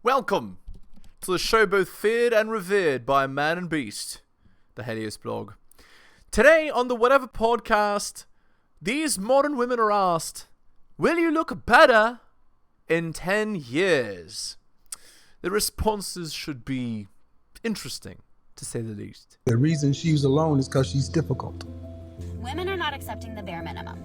Welcome to the show both feared and revered by man and beast, the Heliosblog. Today on the Whatever podcast, these modern women are asked, will you look better in 10 years? The responses should be interesting, to say the least. The reason she's alone is because she's difficult. Women are not accepting the bare minimum.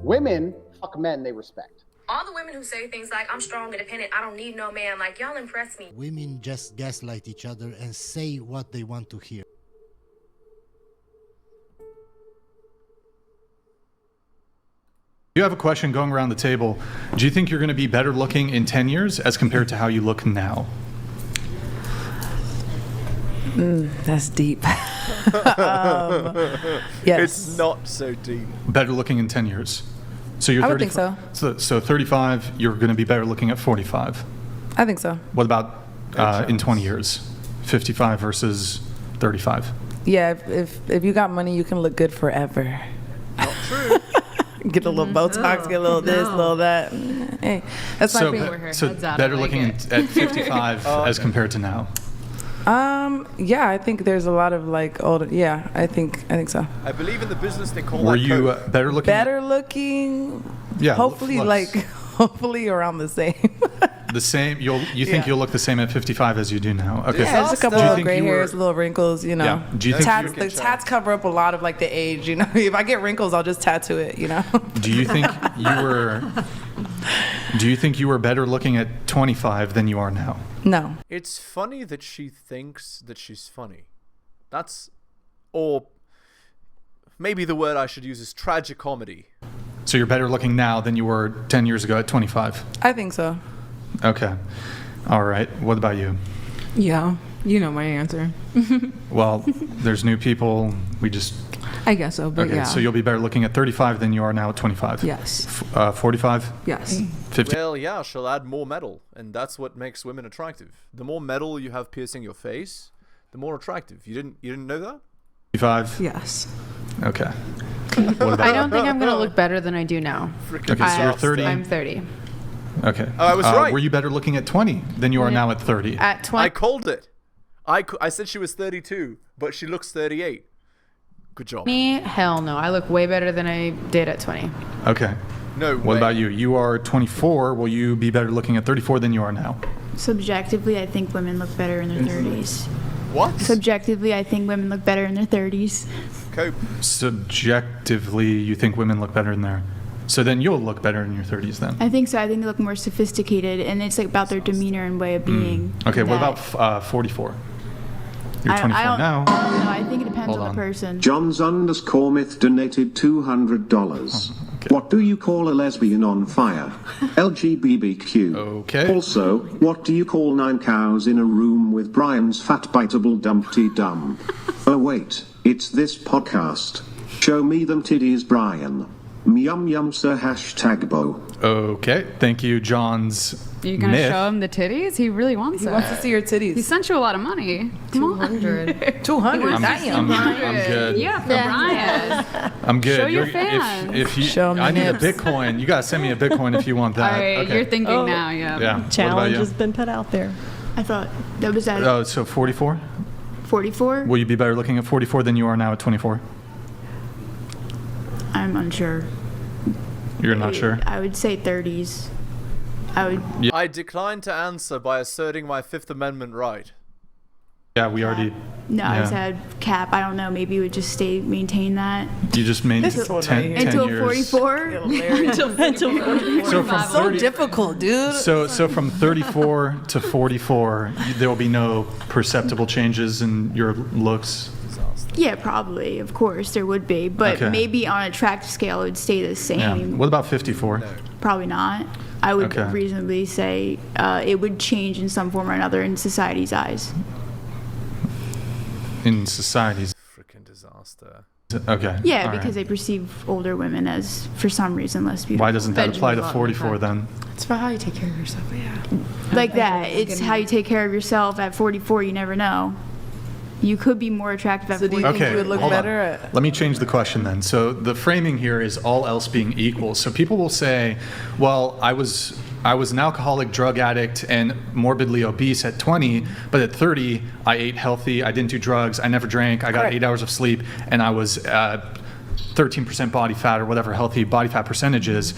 Women fuck men they respect. All the women who say things like, I'm strong, independent, I don't need no man, like, y'all impress me. Women just gaslight each other and say what they want to hear. You have a question going around the table. Do you think you're going to be better looking in 10 years as compared to how you look now? That's deep. Yes. It's not so deep. Better looking in 10 years. So you're I would think so. So 35, you're going to be better looking at 45. I think so. What about in 20 years? 55 versus 35. Yeah, if you got money, you can look good forever. Not true. Get a little Botox, get a little this, a little that. Hey, that's my opinion. So better looking at 55 as compared to now. Yeah, I think there's a lot of like older. Yeah, I think so. I believe in the business they call Were that you code. better looking? Better looking. Yeah. Hopefully, hopefully around the same. The same. You think you'll look the same at 55 as you do now? Okay. Yeah, just a couple of gray hairs, little wrinkles, you know. Yeah. Do you think the tats cover up a lot of like the age, you know. If I get wrinkles, I'll just tattoo it, you know. Do you think you were better looking at 25 than you are now? No. It's funny that she thinks that she's funny. Or maybe the word I should use is tragicomedy. So you're better looking now than you were 10 years ago at 25? I think so. Okay. All right. What about you? Yeah, you know my answer. Well, there's new people. I guess so, but okay, yeah. so you'll be better looking at 35 than you are now at 25? Yes. 45? Yes. 50? Well, yeah, she'll add more metal, and that's what makes women attractive. The more metal you have piercing your face, the more attractive. You didn't know that? 55? Yes. Okay. I don't think I'm going to look better than I do now. Okay, so you're 30? I'm 30. Okay. Oh, I was right. Were you better looking at 20 than you are now at 30? At 20. I called it. I said she was 32, but she looks 38. Good job. Me? Hell no. I look way better than I did at 20. Okay. No way. What about you? You are 24. Will you be better looking at 34 than you are now? Subjectively, I think women look better in their 30s. What? Subjectively, I think women look better in their 30s. Cope. Subjectively, you think women look better in their... So then you'll look better in your 30s then? I think so. I think they look more sophisticated, and it's like about their demeanor and way of being. Okay, what about 44? You're 24 now. I don't know. I think it depends on the person. Johns_myth donated $200. Okay. What do you call a lesbian on fire? LGBTQ. Okay. Also, what do you call 9 cows in a room with Brian's fat biteable dumpty dum? Oh wait, it's this podcast. Show me them titties, Brian. Yum yum sir #bo. Okay, thank you, John's You gonna myth. show him the titties? He really wants He it. wants to see your titties. He sent you a lot of money. 200. 200. I'm good. Yeah, for Brian. I'm good. Show your fans. If you, Show me I need a nips. Bitcoin. You gotta send me a Bitcoin if you want that. All right, Okay. you're thinking now, yeah. Yeah. What about Challenge you? has been put out there. I thought that was at Oh, so 44? 44. Will you be better looking at 44 than you are now at 24? I'm unsure. You're not sure? I would say 30s. I would. I decline to answer by asserting my Fifth Amendment right. Yeah, we already... No, I yeah. said cap. I don't know. Maybe it would just maintain that. You just made This is what I 10 hear. 10 Until years. 44. So from So 30, difficult, dude. So from 34 to 44, there will be no perceptible changes in your looks. Yeah, probably. Of course, there would be. But Okay. maybe on a tracked scale, it would stay the same. Yeah. What about 54? Probably not. I would Okay. reasonably say it would change in some form or another in society's eyes. In societies. Freaking disaster. Okay. Yeah, all because right. they perceive older women as, for some reason, less beautiful. Why doesn't that apply to 44 then? It's about how you take care of yourself, yeah. Like that. It's how you take care of yourself at 44. You never know. You could be more attractive at So do you 44. think you would look hold on. better at... Let me change the question then. So the framing here is all else being equal. So people will say, well, I was I was an alcoholic, drug addict, and morbidly obese at 20, but at 30, I ate healthy, I didn't do drugs, I never drank, I got 8 hours of sleep, and I was 13% body fat or whatever healthy body fat percentage is.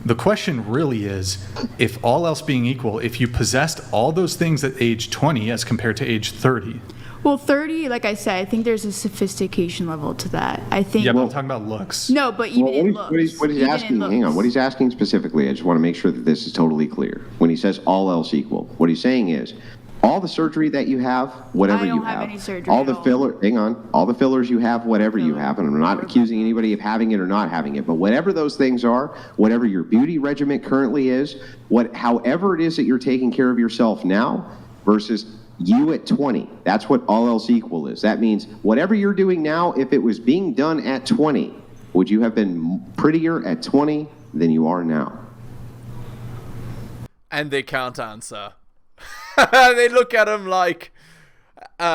The question really is, if all else being equal, if you possessed all those things at age 20 as compared to age 30. Well, 30, like I said, I think there's a sophistication level to that. I think. Yeah, but I'm talking about looks. No, but even in looks. What he's asking, hang on, what he's asking specifically, I just want to make sure that this is totally clear. When he says all else equal, what he's saying is, all the surgery that you have, whatever you have. I don't have any surgery all the filler, hang on, all the fillers you have, whatever you have, and I'm not accusing anybody of having it or not having it, but whatever those things are, whatever your beauty regimen currently is, however it is that you're taking care of yourself now versus you at 20, that's what all else equal is. That means whatever you're doing now, if it was being done at 20, would you have been prettier at 20 than you are now? And they can't answer. They look at him like, look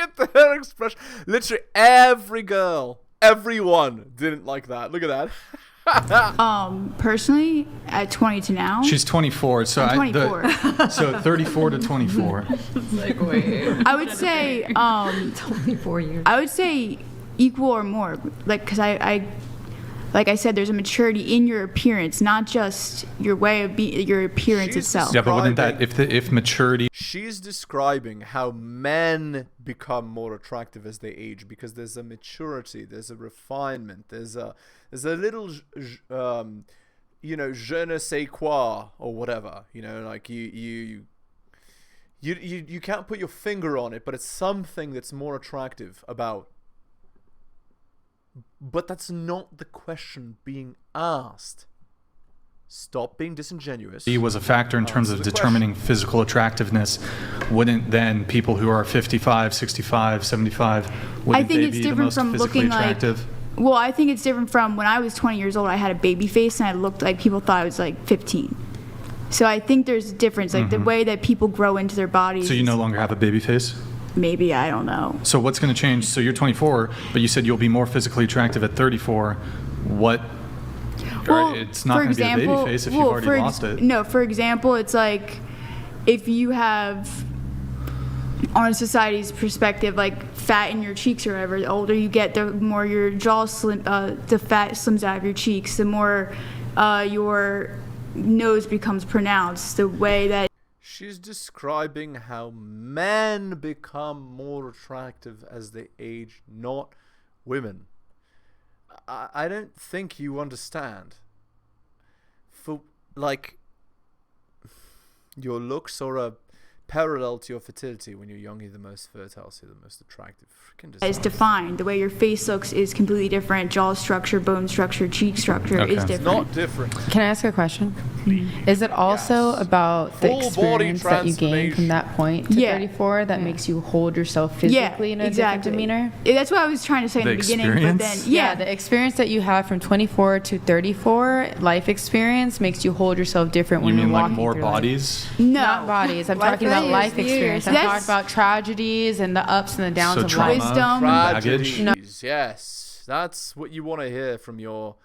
at their expression. Literally every girl, everyone didn't like that. Look at that. Personally, at 20 to now. She's 24, so I'm 24. So 34 to 24. Like, wait. I would say, 24 years. I would say equal or more, like, because like I said, there's a maturity in your appearance, not just your way of being, your appearance itself. Yeah, but wouldn't that, if maturity... She's describing how men become more attractive as they age, because there's a maturity, there's a refinement, there's a little, you know, je ne sais quoi, or whatever, you know, like you can't put your finger on it, but it's something that's more attractive about. But that's not the question being asked. Stop being disingenuous. He was a factor in terms of determining physical attractiveness. Wouldn't then people who are 55, 65, 75, wouldn't they be the most physically attractive? Well, I think it's different from when I was 20 years old, I had a baby face and I looked like people thought I was like 15. So I think there's a difference, like the way that people grow into their bodies. So you no longer have a baby face? Maybe, I don't know. So what's going to change? So you're 24, but you said you'll be more physically attractive at 34. What? Well, it's not going to be a baby face if you've already lost it. No, for example, it's like if you have, on society's perspective, like fat in your cheeks or whatever, the older you get, the more your jaw the fat slims out of your cheeks, the more your nose becomes pronounced, the way that... She's describing how men become more attractive as they age, not women. I don't think you understand. For, like, your looks are a parallel to your fertility. When you're young, you're the most fertile, so you're the most attractive. It's defined. The way your face looks is completely different. Jaw structure, bone structure, cheek structure is different. It's not different. Can I ask a question? Is it also about the experience that you gain from that point to 34 that makes you hold yourself physically in a different demeanor? That's what I was trying to say in the beginning. But then, the experience that you have from 24 to 34, life experience, makes you hold yourself different when you're walking through life. You mean like more bodies? No. Not bodies. I'm talking about life experience. I'm talking about tragedies and the ups and the downs of life. Tragedies, yes, that's what you want to hear from your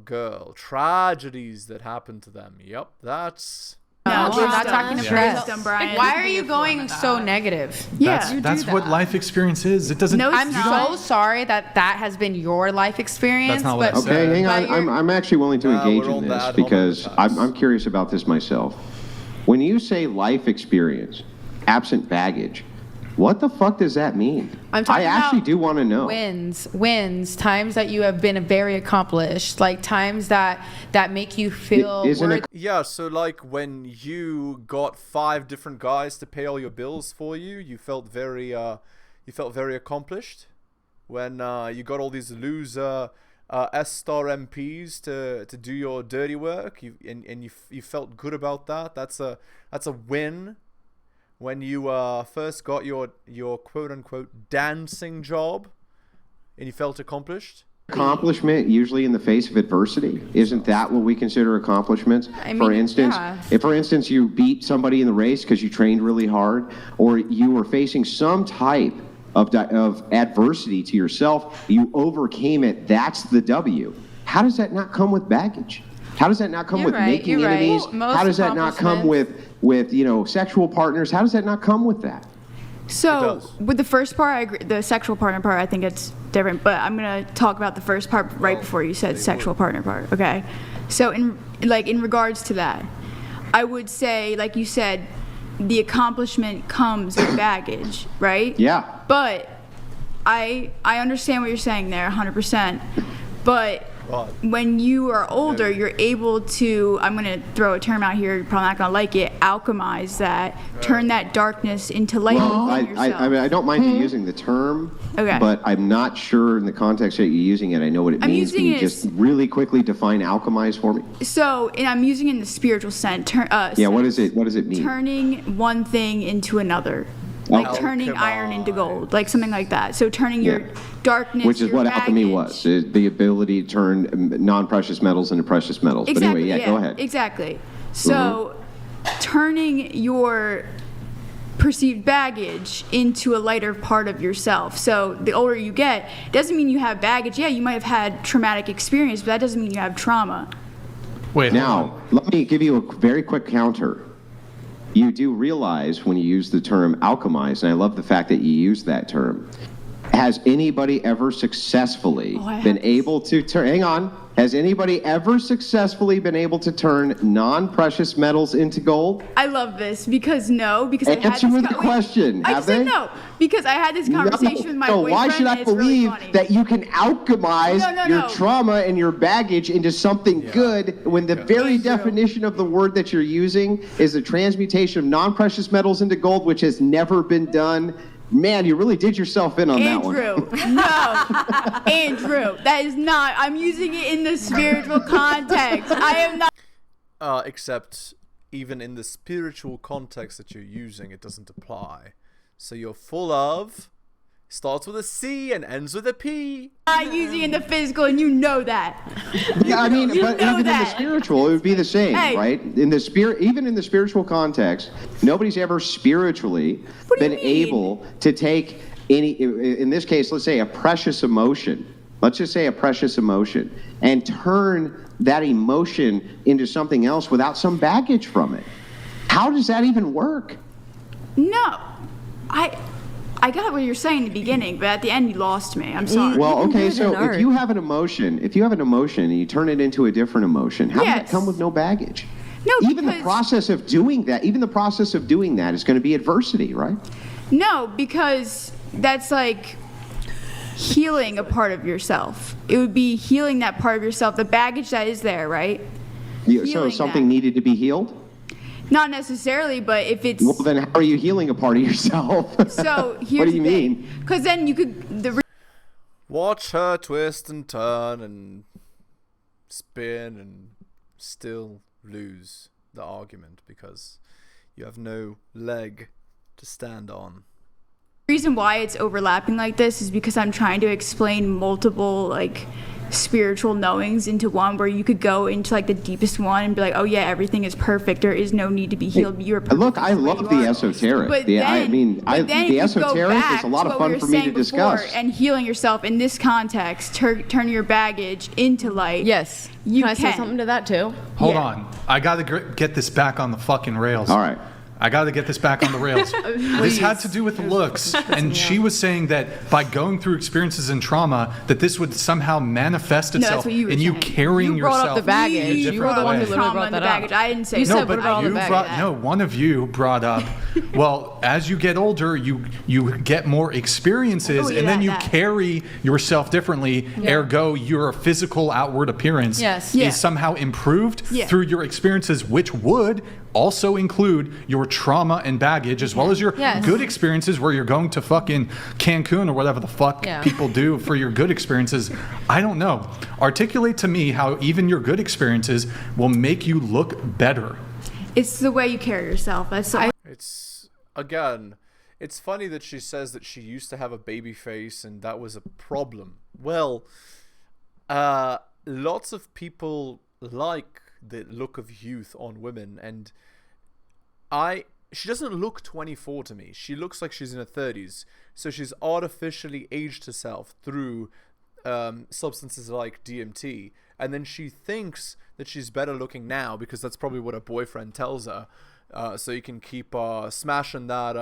girl. Tragedies that happen to them. Yep, that's. No, we're not talking about wisdom, Brian. Why are you going so negative? Yeah, that's what life experience is. It doesn't. No, I'm so sorry that has been your life experience. That's not what I said. Okay, hang on. I'm actually willing to engage in this because I'm curious about this myself. When you say life experience, absent baggage, what the fuck does that mean? I actually do want to know. Wins, times that you have been very accomplished, like times that make you feel worthy. Yeah, so like when you got 5 different guys to pay all your bills for you, you felt very accomplished. When you got all these loser S-star MPs to do your dirty work, you felt good about that. That's a win. When you first got your quote-unquote dancing job and you felt accomplished? Accomplishment usually in the face of adversity. Isn't that what we consider accomplishments? For instance, if for instance you beat somebody in the race because you trained really hard, or you were facing some type of adversity to yourself, you overcame it, that's the W. how does that not come with baggage? How does that not come with making enemies? Well, how does that not come with sexual partners? How does that not come with that? So with the first part, I agree. The sexual partner part, I think it's different. But I'm gonna talk about the first part right before you said sexual partner part. Okay. So in regards to that, I would say, like you said, the accomplishment comes with baggage, right? Yeah. But I understand what you're saying there, 100%. But when you are older, you're able to, I'm going to throw a term out here, you're probably not going to like it, alchemize that, turn that darkness into light within yourself. I mean, I don't mind you using the term, but I'm not sure in the context that you're using it, I know what it means. Can you just really quickly define alchemize for me? So, and I'm using it in the spiritual sense. What is it? What does it mean? Turning one thing into another. Like turning iron into gold, like something like that. So turning your darkness, which is what alchemy was, the ability to turn non-precious metals into precious metals. Exactly, but anyway, go ahead. Exactly. So turning your perceived baggage into a lighter part of yourself. So the older you get, doesn't mean you have baggage. Yeah, you might have had traumatic experience, but that doesn't mean you have trauma. Wait, now, let me give you a very quick counter. You do realize when you use the term alchemize, and I love the fact that you use that term, has anybody ever successfully been able to turn, hang on, has anybody ever successfully been able to turn non-precious metals into gold? I love this because I had this with the question, I just said no, because I had this conversation with my boyfriend. So why should I believe that you can alchemize your trauma and your baggage into something good when the very definition of the word that you're using is the transmutation of non-precious metals into gold, which has never been done? Man, you really did yourself in on that one. Andrew, that is not. I'm using it in the spiritual context. I am not. Except even in the spiritual context that you're using, it doesn't apply. So you're full of, starts with a C and ends with a P. I'm using it in the physical, and you know that. Yeah, I mean, but even in the spiritual, it would be the same, right? In the even in the spiritual context, nobody's ever spiritually been able to take any, in this case, let's say a precious emotion. Let's just say a precious emotion, and turn that emotion into something else without some baggage from it. How does that even work? No, I got what you're saying in the beginning, but at the end you lost me. I'm sorry. Well, okay, so if you have an emotion, and you turn it into a different emotion, how does that come with no baggage? No, even the process of doing that is going to be adversity, right? No, because that's like healing a part of yourself. It would be healing that part of yourself, the baggage that is there, right? So something needed to be healed? Not necessarily, but if it's... Well, then how are you healing a part of yourself? So here's what do you mean? Because then you could... Watch her twist and turn and spin and still lose the argument because you have no leg to stand on. The reason why it's overlapping like this is because I'm trying to explain multiple spiritual knowings into one, where you could go into the deepest one and be like, oh yeah, everything is perfect, there is no need to be healed, you're perfect. Look, I love the esoteric. The esoteric is a lot of fun for me to discuss. And healing yourself in this context, turn your baggage into light. Yes. Can I say something to that too? Hold on, I gotta get this back on the fucking rails. All right. I got to get this back on the rails. This had to do with looks, and she was saying that by going through experiences and trauma, that this would somehow manifest itself in you carrying yourself. You brought up the baggage. You were the one who literally brought that up. I didn't say you that. said, what about all the baggage? No, one of you brought up, well, as you get older, you get more experiences, and then you carry yourself differently. Ergo, your physical outward appearance is somehow improved through your experiences, which would also include your trauma and baggage, as well as your good experiences where you're going to fucking Cancun or whatever the fuck people do for your good experiences. I don't know. Articulate to me how even your good experiences will make you look better. It's the way you carry yourself. It's funny that she says that she used to have a baby face and that was a problem. Well, lots of people like the look of youth on women, and she doesn't look 24 to me. She looks like she's in her 30s, so she's artificially aged herself through substances like DMT, and then she thinks that she's better looking now because that's probably what her boyfriend tells her. So you can keep smashing that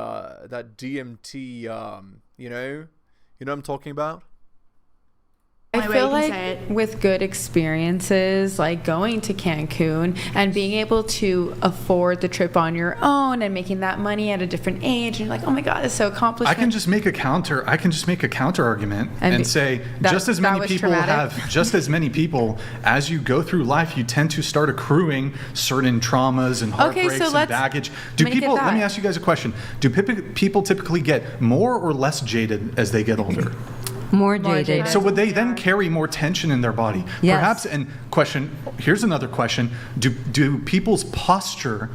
DMT. You know what I'm talking about? I feel like with good experiences, like going to Cancun and being able to afford the trip on your own and making that money at a different age, and you're like, oh my God, it's so accomplished. I can just make a counter argument and say just as many people as you go through life, you tend to start accruing certain traumas and heartbreaks and baggage. Let me ask you guys a question. Do people typically get more or less jaded as they get older? More jaded. So would they then carry more tension in their body? Yes. Perhaps, and here's another question. Do people's posture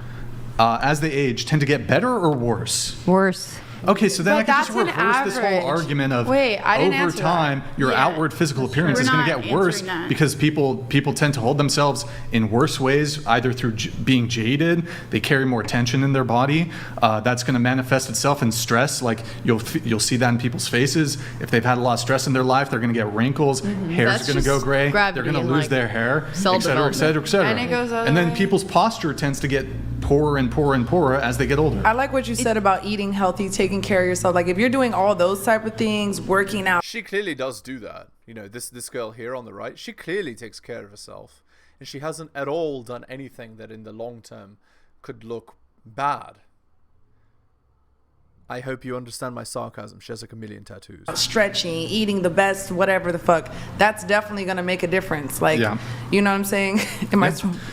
as they age tend to get better or worse? Worse. Okay, so then I can just reverse this whole argument of over time, your outward physical appearance is going to get worse because people tend to hold themselves in worse ways, either through being jaded, they carry more tension in their body. That's going to manifest itself in stress. Like you'll see that in people's faces. If they've had a lot of stress in their life, they're going to get wrinkles, hair's going to go gray, they're going to lose their hair, et cetera, et cetera, et cetera. And then people's posture tends to get poorer and poorer and poorer as they get older. I like what you said about eating healthy, taking care of yourself. Like if you're doing all those type of things, working out. She clearly does do that. You know, this girl here on the right, she clearly takes care of herself. And she hasn't at all done anything that in the long term could look bad. I hope you understand my sarcasm. She has like a million tattoos. Stretching, eating the best, whatever the fuck. That's definitely going to make a difference. Like, you know what I'm saying?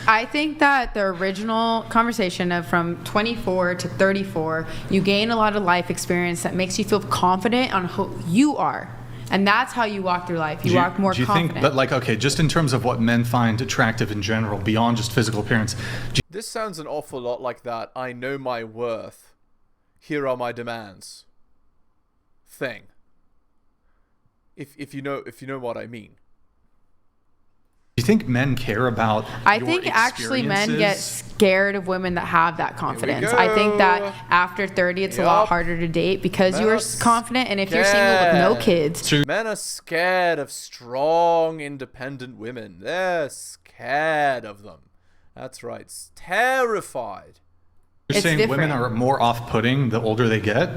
I think that the original conversation of from 24 to 34, you gain a lot of life experience that makes you feel confident on who you are. And that's how you walk through life. You walk more confident. Think, but like, okay, just in terms of what men find attractive in general, beyond just physical appearance. This sounds an awful lot like that I know my worth, here are my demands thing. If you know what I mean. Do you think men care about I think actually men get scared of women that have that confidence. I think that after 30 it's a lot harder to date because you are confident, and if you're single with no kids. Men are scared of strong, independent women. They're scared of them. That's right. Terrified. You're saying women are more off-putting the older they get?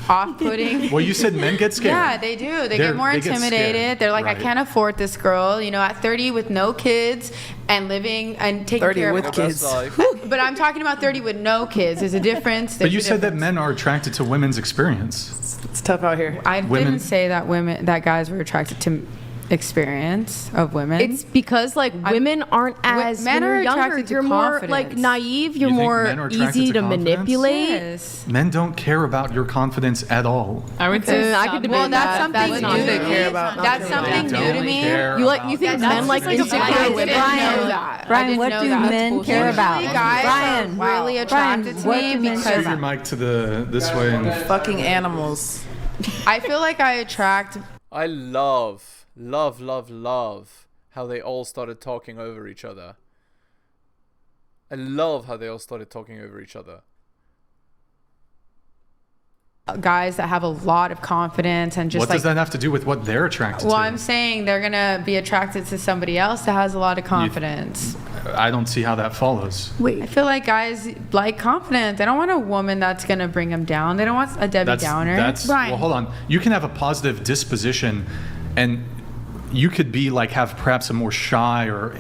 Off-putting? Well, you said men get scared. Yeah, they do. They get more intimidated. They're like, I can't afford this girl. You know, at 30 with no kids and living and taking care of kids. But I'm talking about 30 with no kids. There's a difference. But you said that men are attracted to women's experience. It's tough out here. I didn't say that guys were attracted to experience of women. It's because like women aren't as men are younger. You're more like naive. You're more easy to manipulate. Yes. Men don't care about your confidence at all. I would say I could debate that's something new to me. That's something new to me. You think men like insecure women? Brian, what do men care about? Brian, really attracted to me because Move your mic to this way. And fucking animals. I feel like I attract. I love how they all started talking over each other. I love how they all started talking over each other. Guys that have a lot of confidence and just what does that have to do with what they're attracted to? Well, I'm saying they're gonna be attracted to somebody else that has a lot of confidence. I don't see how that follows. I feel like guys like confidence. They don't want a woman that's gonna bring them down. They don't want a Debbie Downer. Well, hold on. You can have a positive disposition, and you could be like have perhaps a more shy or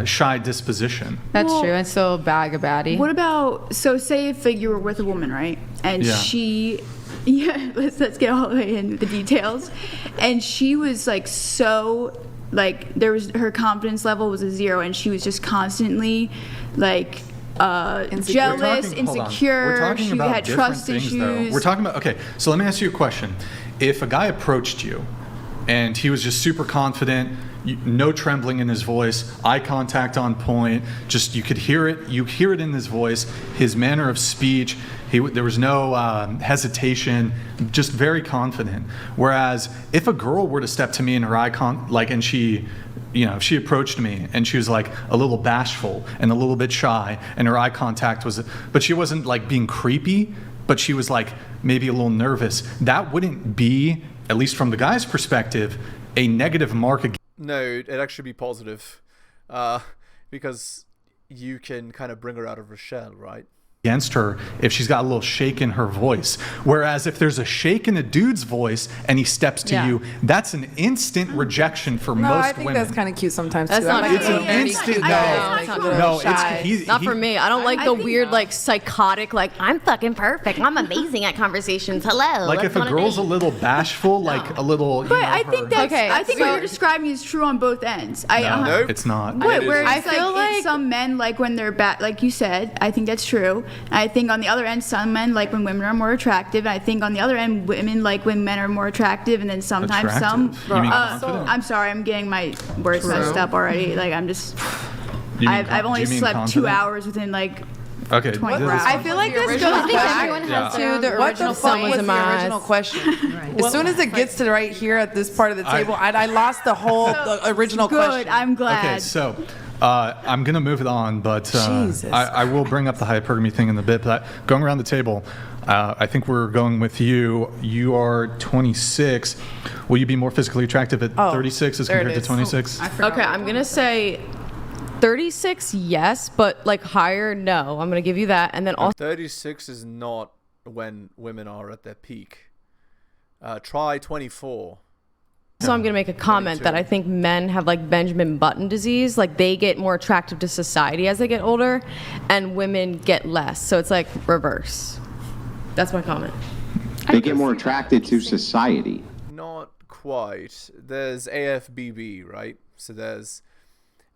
shy disposition. That's true. And still bag a baddie. What about, so say if you were with a woman, right? And she, let's get all the way into the details. And she was like so, like her confidence level was a 0, and she was just constantly like jealous, insecure. She had trust issues. We're talking about, okay, so let me ask you a question. If a guy approached you and he was just super confident, no trembling in his voice, eye contact on point, just you could hear it. You hear it in his voice, his manner of speech. There was no hesitation, just very confident. Whereas if a girl were to step to me in her and she, if she approached me and she was like a little bashful and a little bit shy, and her eye contact was, but she wasn't like being creepy, but she was like maybe a little nervous. That wouldn't be, at least from the guy's perspective, a negative mark against. No, it'd actually be positive. Because you can kind of bring her out of her shell, right? Against her if she's got a little shake in her voice. Whereas if there's a shake in a dude's voice and he steps to you, that's an instant rejection for most women. I think that's kind of cute sometimes That's too. not It's an instant Not for me. I don't like the weird, like, psychotic, like, I'm fucking perfect. I'm amazing at conversations. Hello. Like if a girl's a little bashful, like a little. But I think that's I think what you're describing is true on both ends. No, it's not. Where I feel like some men like when they're bad, like you said. I think that's true. I think on the other end, some men like when women are more attractive. And I think on the other end, women like when men are more attractive. And then sometimes some. I'm sorry, I'm getting my words messed up already. Like I'm just. I've only slept 2 hours within like. Okay. 24 hours. I feel like this goes back to the original question. As soon as it gets to right here at this part of the table, I lost the whole original question. Good, I'm glad. Okay, so I'm going to move it on, but I will bring up the hypergamy thing in a bit. But going around the table, I think we're going with you. You are 26. Will you be more physically attractive at 36 as compared to 26? Okay, I'm going to say 36, yes, but like higher, no. I'm going to give you that. And then also 36 is not when women are at their peak. Try 24. So I'm going to make a comment that I think men have like Benjamin Button disease. Like they get more attractive to society as they get older and women get less. So it's like reverse. That's my comment. They get more attracted to society. Not quite. There's AFBB, right? So there's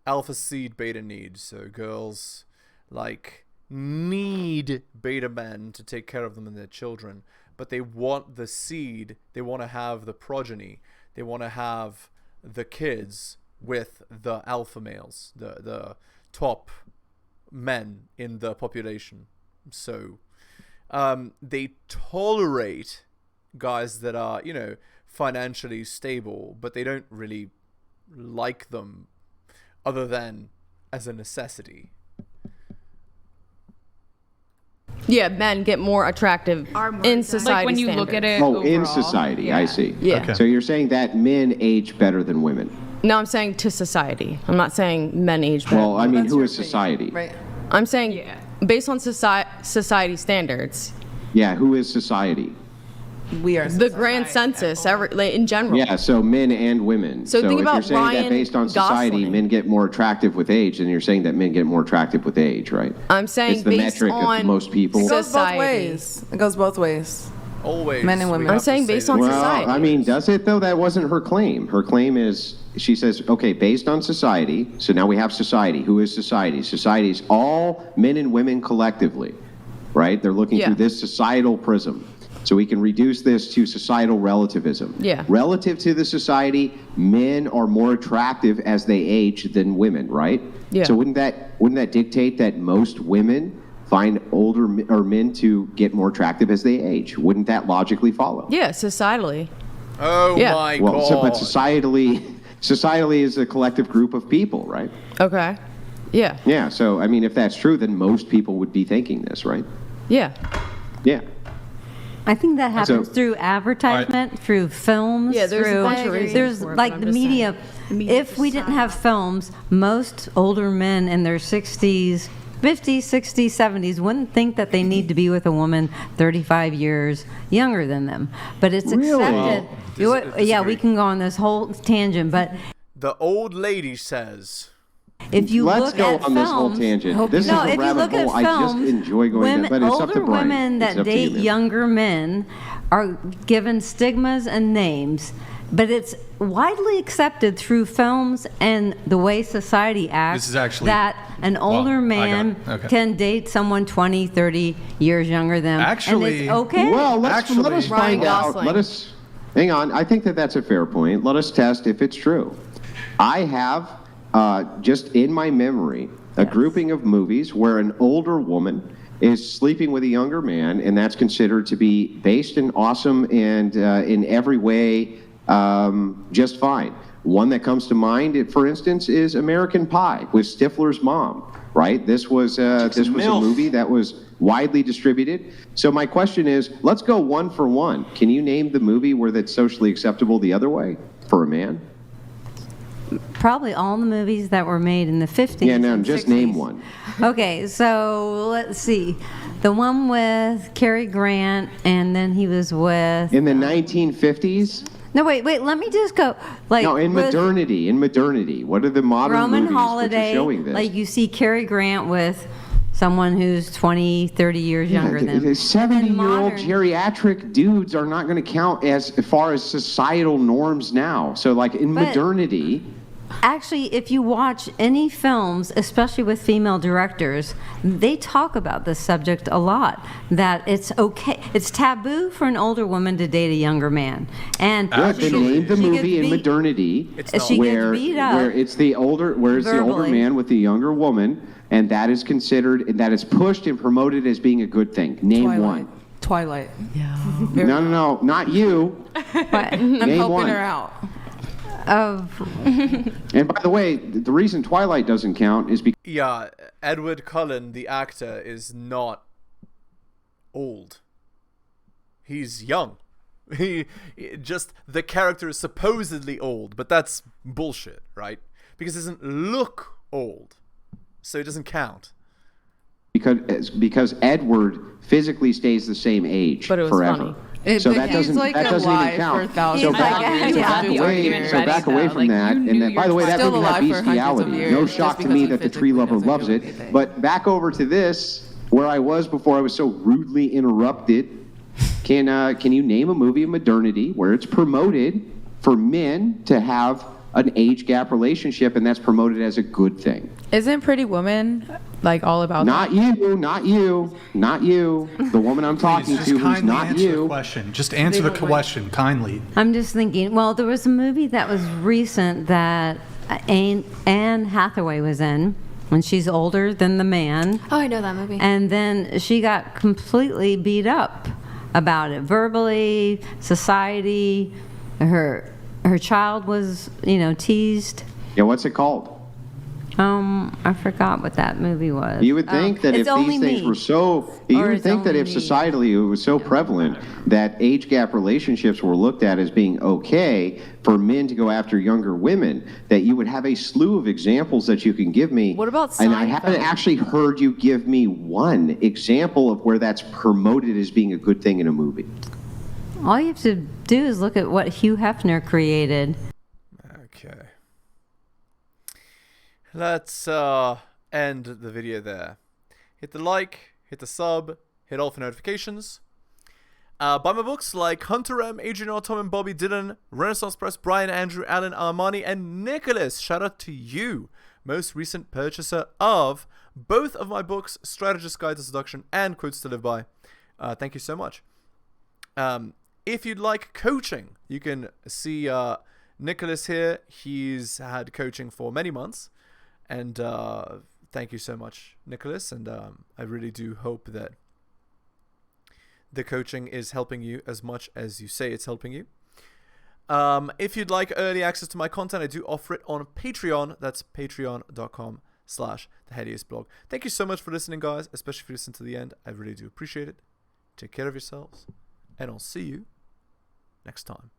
alpha seed, beta need. So girls like need beta men to take care of them and their children. But they want the seed. They want to have the progeny. They want to have the kids with the alpha males, the top men in the population. So they tolerate guys that are, you know, financially stable, but they don't really like them other than as a necessity. Yeah, men get more attractive in society. Like when you look at it overall, overall, in society, I see. Yeah. Okay. So you're saying that men age better than women? No, I'm saying to society. I'm not saying men age better. Well, I mean, who is society? Right. I'm saying based on society standards. Yeah, who is society? We are the grand census in general. Yeah, so men and women. So think if about you're saying Ryan that based on society, Gosling. men get more attractive with age, then you're saying that men get more attractive with age, right? I'm saying it's the based metric on of most people. It goes both ways. It goes both ways. Always. Men and women. I'm saying based on society. Well, I mean, does it though? That wasn't her claim. Her claim is, she says, okay, based on society. So now we have society. Who is society? Society is all men and women collectively, right? They're looking through this societal prism. So we can reduce this to societal relativism. Yeah. Relative to the society, men are more attractive as they age than women, right? Yeah. So wouldn't that dictate that most women find older men to get more attractive as they age? Wouldn't that logically follow? Yeah, societally. Oh my God. But societally is a collective group of people, right? Okay. Yeah. Yeah. So I mean, if that's true, then most people would be thinking this, right? Yeah. Yeah. I think that happens through advertisement, through films. Yeah, there's a bunch of reasons There's for it, like but the I'm just media. saying. If we didn't have films, most older men in their 60s, 50s, 60s, 70s wouldn't think that they need to be with a woman 35 years younger than them. But it's accepted. Yeah, we can go on this whole tangent, but the old lady says. If you Let's look go at on films, this whole tangent. This is a if you rabbit look at hole I just films, enjoy going down, but it's up to older Brian. women It's that up to date you, man. younger men are given stigmas and names, but it's widely accepted through films and the way society acts This is actually- that an older man can date someone 20, 30 years younger than them. Actually- and it's okay. Well, let us Ryan find out. Gosling. Hang on. I think that's a fair point. Let us test if it's true. I have, just in my memory, a grouping of movies where an older woman is sleeping with a younger man, and that's considered to be based and awesome and in every way just fine. One that comes to mind, for instance, is American Pie with Stifler's mom, right? This was a movie that was widely distributed. So my question is, let's go one for one. Can you name the movie where that's socially acceptable the other way for a man? probably all the movies that were made in the 50s. Yeah, no, and just 60s. name one. Okay, so let's see. The one with Cary Grant, and then he was with... In the 1950s? No, wait, let me just go. Like, no, in modernity. What are the modern Roman movies Holiday, which are showing this? like you see Cary Grant with someone who's 20, 30 years younger than him. The 70-year-old geriatric dudes are not going to count as far as societal norms now. So, like, in modernity... Actually, if you watch any films, especially with female directors, they talk about this subject a lot, that it's okay, it's taboo for an older woman to date a younger man. And name the movie in modernity where it's the older man with the younger woman, and that is considered, that is pushed and promoted as being a good thing. Name one. Twilight. Yeah. No, not you. I'm helping her out. And by the way, the reason Twilight doesn't count is because... Yeah, Edward Cullen, the actor, is not old. He's young. The character is supposedly old, but that's bullshit, right? Because it doesn't look old, so it doesn't count. Because Edward phically stays the same age forever. Funny. So that doesn't even count. So back away from that. And then, by the way, that movie had bestiality. No shock to me that the tree lover loves it. But back over to this, where I was before I was so rudely interrupted. Can you name a movie of modernity where it's promoted for men to have an age gap relationship, and that's promoted as a good thing? Isn't Pretty Woman like all about not you, the woman I'm talking to who's not you. Just answer the question kindly. I'm just thinking, well, there was a movie that was recent that Anne Hathaway was in when she's older than the man. Oh, I know that movie. And then she got completely beat up about it, verbally, society, her child was, teased. Yeah, what's it called? I forgot what that movie was. You would think that if these things were so, you would think that if societally it was so prevalent that age gap relationships were looked at as being okay for men to go after younger women, that you would have a slew of examples that you can give me. What about Seinfeld? And I haven't actually heard you give me one example of where that's promoted as being a good thing in a movie. All you have to do is look at what Hugh Hefner created. Okay. Let's end the video there. Hit the like, hit the sub, hit all for notifications. Buy my books like Hunter M, Adrian R, Tom and Bobby Dylan, Renaissance Press, Brian, Andrew, Alan, Armani, and Nicholas. Shout out to you, most recent purchaser of both of my books, Strategist Guide to Seduction and Quotes to Live By. Thank you so much. If you'd like coaching, you can see Nicholas here. He's had coaching for many months. And thank you so much, Nicholas. And I really do hope that the coaching is helping you as much as you say it's helping you. If you'd like early access to my content, I do offer it on Patreon. That's patreon.com/theheliosblog. Thank you so much for listening, guys, especially if you listen to the end. I really do appreciate it. Take care of yourselves, and I'll see you next time.